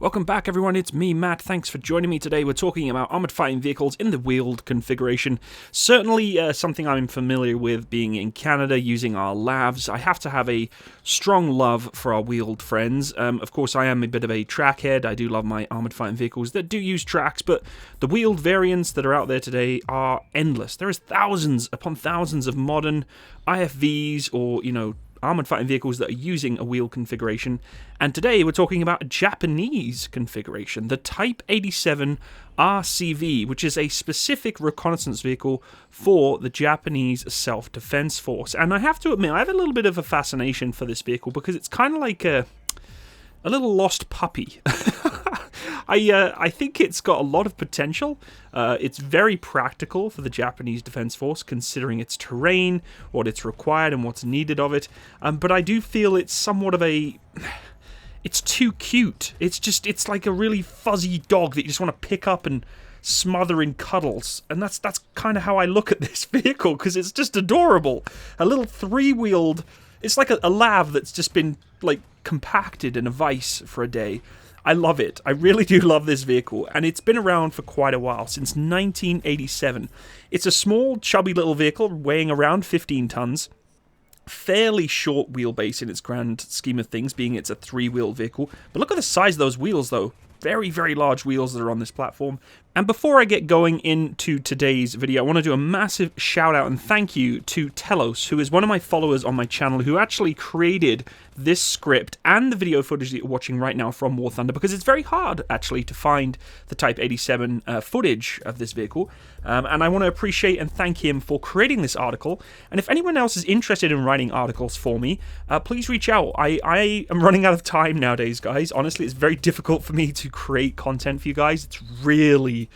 Welcome back, everyone. It's me, Matt. Thanks for joining me today. We're talking about armoured fighting vehicles in the wheeled configuration. Certainly something I'm familiar with being in Canada, using our LAVs. I have to have a strong love for our wheeled friends. Of course, I am a bit of a trackhead. I do love my armoured fighting vehicles that do use tracks, but the wheeled variants that are out there today are endless. There is thousands upon thousands of modern IFVs or, armoured fighting vehicles that are using a wheel configuration, and today we're talking about a Japanese configuration, the Type 87 RCV, which is a specific reconnaissance vehicle for the Japanese Self-Defense Force. And I have to admit, I have a little bit of a fascination for this vehicle because it's kind of like a little lost puppy. I think it's got a lot of potential. It's very practical for the Japanese Defense Force, considering its terrain, what it's required, and what's needed of it. But I do feel it's somewhat of a... It's too cute. It's like a really fuzzy dog that you just want to pick up and smother in cuddles. And that's kind of how I look at this vehicle, because it's just adorable. A little three-wheeled... It's like a LAV that's just been, compacted in a vice for a day. I love it. I really do love this vehicle, and it's been around for quite a while, since 1987. It's a small, chubby little vehicle weighing around 15 tons, fairly short wheelbase in its grand scheme of things, being it's a three-wheel vehicle. But look at the size of those wheels, though. Very, very large wheels that are on this platform. And before I get going into today's video, I want to do a massive shout out and thank you to Telos, who is one of my followers on my channel, who actually created this script and the video footage that you're watching right now from War Thunder, because it's very hard, actually, to find the Type 87 footage of this vehicle. And I want to appreciate and thank him for creating this article. And if anyone else is interested in writing articles for me, please reach out. I am running out of time nowadays, guys. Honestly, it's very difficult for me to create content for you guys. It's really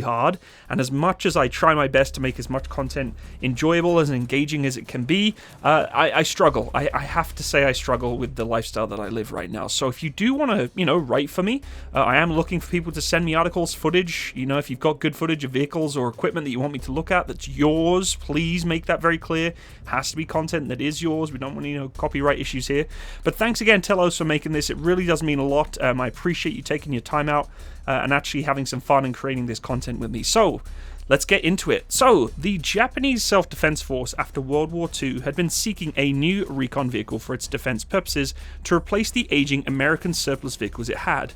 hard, and as much as I try my best to make as much content enjoyable as engaging as it can be, I struggle. I have to say I struggle with the lifestyle that I live right now. So if you do want to, write for me, I am looking for people to send me articles, footage. If you've got good footage of vehicles or equipment that you want me to look at that's yours, please make that very clear. It has to be content that is yours. We don't want copyright issues here. But thanks again, Telos, for making this. It really does mean a lot. I appreciate you taking your time out and actually having some fun and creating this content with me. So, let's get into it. So, the Japanese Self-Defense Force after World War II had been seeking a new recon vehicle for its defense purposes to replace the aging American surplus vehicles it had.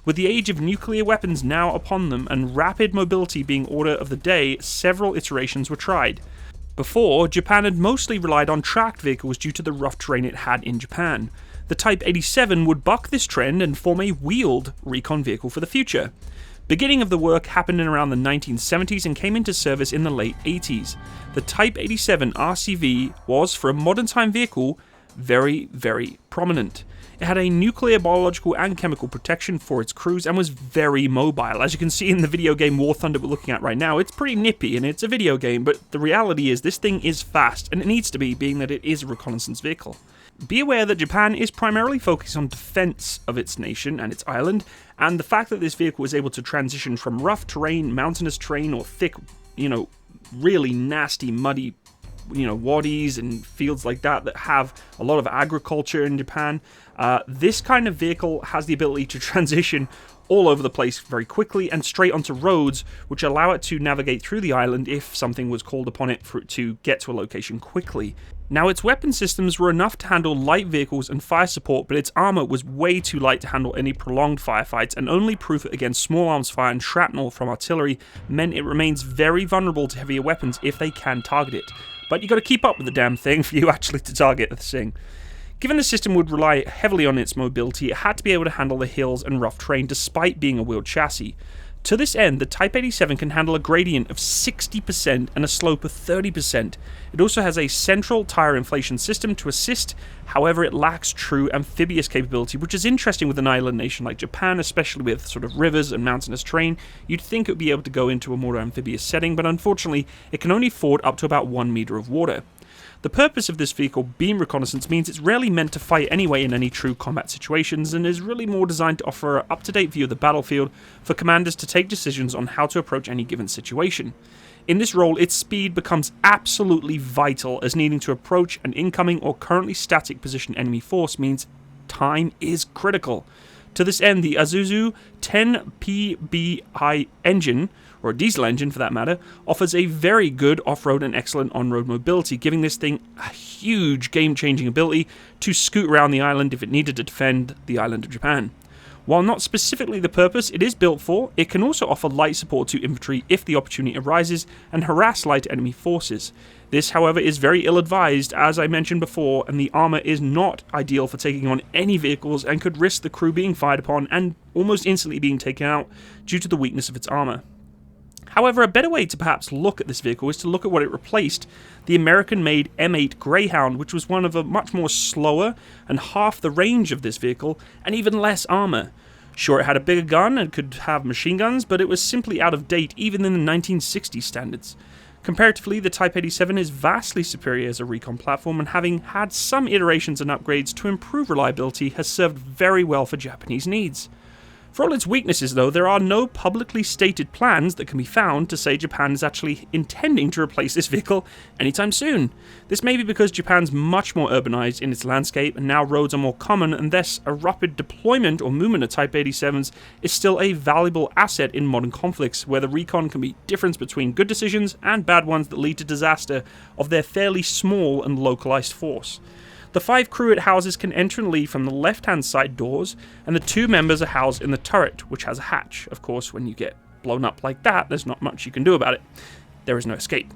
With the age of nuclear weapons now upon them and rapid mobility being order of the day, several iterations were tried. Before, Japan had mostly relied on tracked vehicles due to the rough terrain it had in Japan. The Type 87 would buck this trend and form a wheeled recon vehicle for the future. Beginning of the work happened in around the 1970s and came into service in the late 80s. The Type 87 RCV was, for a modern time vehicle, very, very prominent. It had a nuclear, biological, and chemical protection for its crews and was very mobile. As you can see in the video game War Thunder we're looking at right now, it's pretty nippy and it's a video game, but the reality is this thing is fast, and it needs to be, being that it is a reconnaissance vehicle. Be aware that Japan is primarily focused on defense of its nation and its island, and the fact that this vehicle was able to transition from rough terrain, mountainous terrain, or thick, really nasty, muddy, wadis and fields like that have a lot of agriculture in Japan, this kind of vehicle has the ability to transition all over the place very quickly and straight onto roads, which allow it to navigate through the island if something was called upon it to get to a location quickly. Now, its weapon systems were enough to handle light vehicles and fire support, but its armor was way too light to handle any prolonged firefights, and only proof against small arms fire and shrapnel from artillery meant it remains very vulnerable to heavier weapons if they can target it. But you got to keep up with the damn thing for you actually to target the thing. Given the system would rely heavily on its mobility, it had to be able to handle the hills and rough terrain despite being a wheeled chassis. To this end, the Type 87 can handle a gradient of 60% and a slope of 30%. It also has a central tire inflation system to assist, however it lacks true amphibious capability, which is interesting with an island nation like Japan, especially with sort of rivers and mountainous terrain. You'd think it would be able to go into a more amphibious setting, but unfortunately it can only ford up to about 1 meter of water. The purpose of this vehicle being reconnaissance means it's rarely meant to fight anyway in any true combat situations, and is really more designed to offer an up-to-date view of the battlefield for commanders to take decisions on how to approach any given situation. In this role, its speed becomes absolutely vital, as needing to approach an incoming or currently static position enemy force means time is critical. To this end, the Isuzu 10PBI engine, or a diesel engine for that matter, offers a very good off-road and excellent on-road mobility, giving this thing a huge game-changing ability to scoot around the island if it needed to defend the island of Japan. While not specifically the purpose it is built for, it can also offer light support to infantry if the opportunity arises and harass light enemy forces. This, however, is very ill-advised, as I mentioned before, and the armor is not ideal for taking on any vehicles and could risk the crew being fired upon and almost instantly being taken out due to the weakness of its armor. However, a better way to perhaps look at this vehicle is to look at what it replaced, the American-made M8 Greyhound, which was one of a much more slower and half the range of this vehicle and even less armor. Sure, it had a bigger gun and could have machine guns, but it was simply out of date even in the 1960s standards. Comparatively, the Type 87 is vastly superior as a recon platform, and having had some iterations and upgrades to improve reliability has served very well for Japanese needs. For all its weaknesses though, there are no publicly stated plans that can be found to say Japan is actually intending to replace this vehicle anytime soon. This may be because Japan's much more urbanized in its landscape and now roads are more common, and thus a rapid deployment or movement of Type 87s is still a valuable asset in modern conflicts, where the recon can be difference between good decisions and bad ones that lead to disaster of their fairly small and localized force. The 5 crew it houses can enter and leave from the left-hand side doors, and the 2 members are housed in the turret, which has a hatch. Of course, when you get blown up like that, there's not much you can do about it. There is no escape.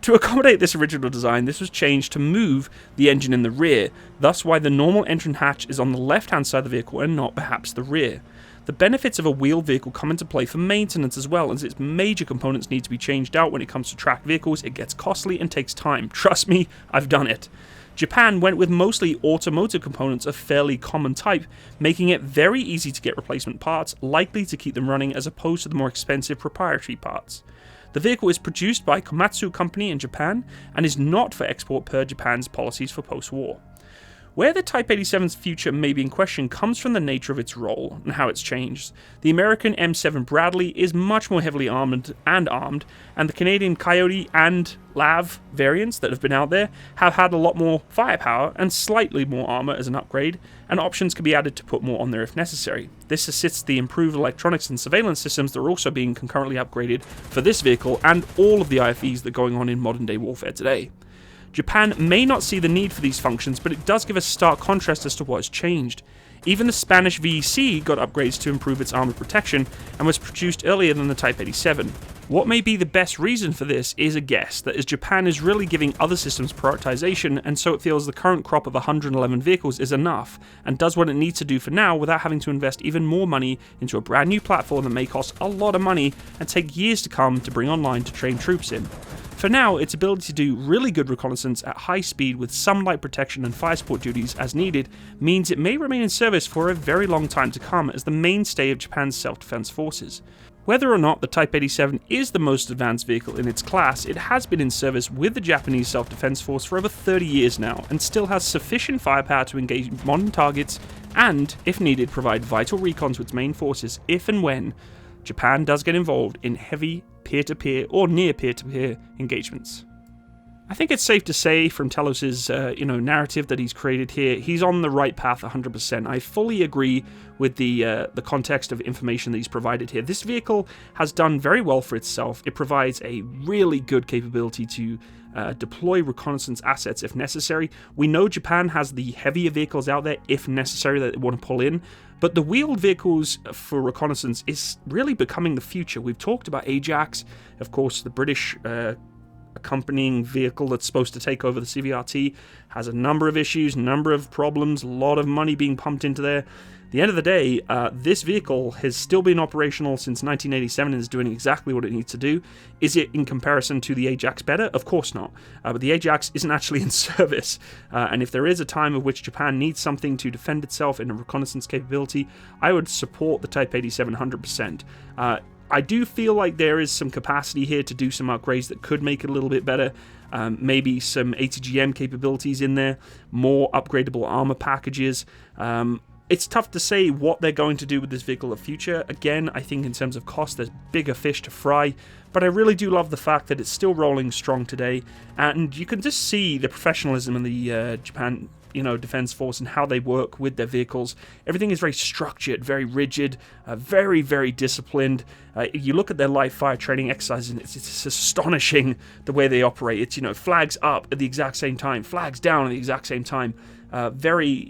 To accommodate this original design, this was changed to move the engine in the rear, thus why the normal entrance hatch is on the left-hand side of the vehicle and not perhaps the rear. The benefits of a wheeled vehicle come into play for maintenance as well, as its major components need to be changed out when it comes to tracked vehicles. It gets costly and takes time. Trust me, I've done it. Japan went with mostly automotive components of fairly common type, making it very easy to get replacement parts, likely to keep them running as opposed to the more expensive proprietary parts. The vehicle is produced by Komatsu Company in Japan and is not for export per Japan's policies for post-war. Where the Type 87's future may be in question comes from the nature of its role and how it's changed. The American M7 Bradley is much more heavily armed, and the Canadian Coyote and Lav variants that have been out there have had a lot more firepower and slightly more armor as an upgrade, and options can be added to put more on there if necessary. This assists the improved electronics and surveillance systems that are also being concurrently upgraded for this vehicle and all of the IFVs that are going on in modern day warfare today. Japan may not see the need for these functions, but it does give a stark contrast as to what has changed. Even the Spanish VEC got upgrades to improve its armor protection and was produced earlier than the Type 87. What may be the best reason for this is a guess, that is Japan is really giving other systems prioritization, and so it feels the current crop of 111 vehicles is enough, and does what it needs to do for now without having to invest even more money into a brand new platform that may cost a lot of money and take years to come to bring online to train troops in. For now, its ability to do really good reconnaissance at high speed with some light protection and fire support duties as needed means it may remain in service for a very long time to come as the mainstay of Japan's self-defense forces. Whether or not the Type 87 is the most advanced vehicle in its class, it has been in service with the Japanese self-defense force for over 30 years now, and still has sufficient firepower to engage modern targets and, if needed, provide vital recon to its main forces if and when Japan does get involved in heavy peer-to-peer or near peer-to-peer engagements. I think it's safe to say from Telos's narrative that he's created here, he's on the right path 100%. I fully agree with the context of information that he's provided here. This vehicle has done very well for itself. It provides a really good capability to deploy reconnaissance assets if necessary. We know Japan has the heavier vehicles out there if necessary that they want to pull in, but the wheeled vehicles for reconnaissance is really becoming the future. We've talked about Ajax, of course, the British accompanying vehicle that's supposed to take over the CVRT has a number of issues, number of problems, a lot of money being pumped into there. At the end of the day, this vehicle has still been operational since 1987 and is doing exactly what it needs to do. Is it in comparison to the Ajax better? Of course not. But the Ajax isn't actually in service. And if there is a time of which Japan needs something to defend itself in a reconnaissance capability, I would support the Type 87 100%. I do feel like there is some capacity here to do some upgrades that could make it a little bit better. Maybe some ATGM capabilities in there, more upgradable armor packages. It's tough to say what they're going to do with this vehicle in the future. Again, I think in terms of cost, there's bigger fish to fry. But I really do love the fact that it's still rolling strong today. And you can just see the professionalism in the defense force and how they work with their vehicles. Everything is very structured, very rigid, very, very disciplined. You look at their live fire training exercises, and it's astonishing the way they operate. It's, flags up at the exact same time, flags down at the exact same time. Very,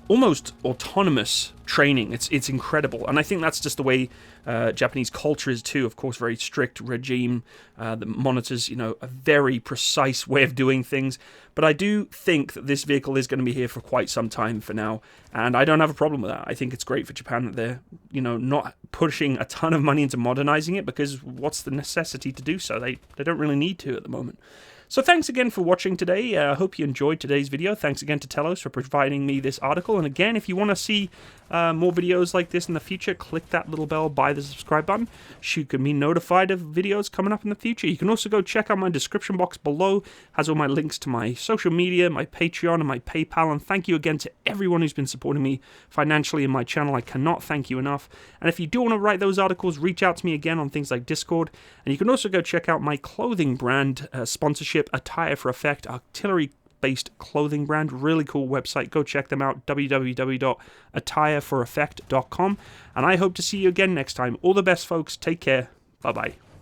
almost autonomous training. It's incredible, and I think that's just the way Japanese culture is too. Of course, very strict regime that monitors, a very precise way of doing things. But I do think that this vehicle is going to be here for quite some time for now, and I don't have a problem with that. I think it's great for Japan that they're, not pushing a ton of money into modernizing it, because what's the necessity to do so? They don't really need to at the moment. So thanks again for watching today. I hope you enjoyed today's video. Thanks again to Telos for providing me this article. And again, if you want to see more videos like this in the future, click that little bell by the subscribe button. You can be notified of videos coming up in the future. You can also go check out my description box below. It has all my links to my social media, my Patreon, and my PayPal. And thank you again to everyone who's been supporting me financially in my channel. I cannot thank you enough. And if you do want to write those articles, reach out to me again on things like Discord. And you can also go check out my clothing brand sponsorship, Attire for Effect, artillery-based clothing brand. Really cool website. Go check them out, www.attireforeffect.com. And I hope to see you again next time. All the best, folks. Take care. Bye-bye.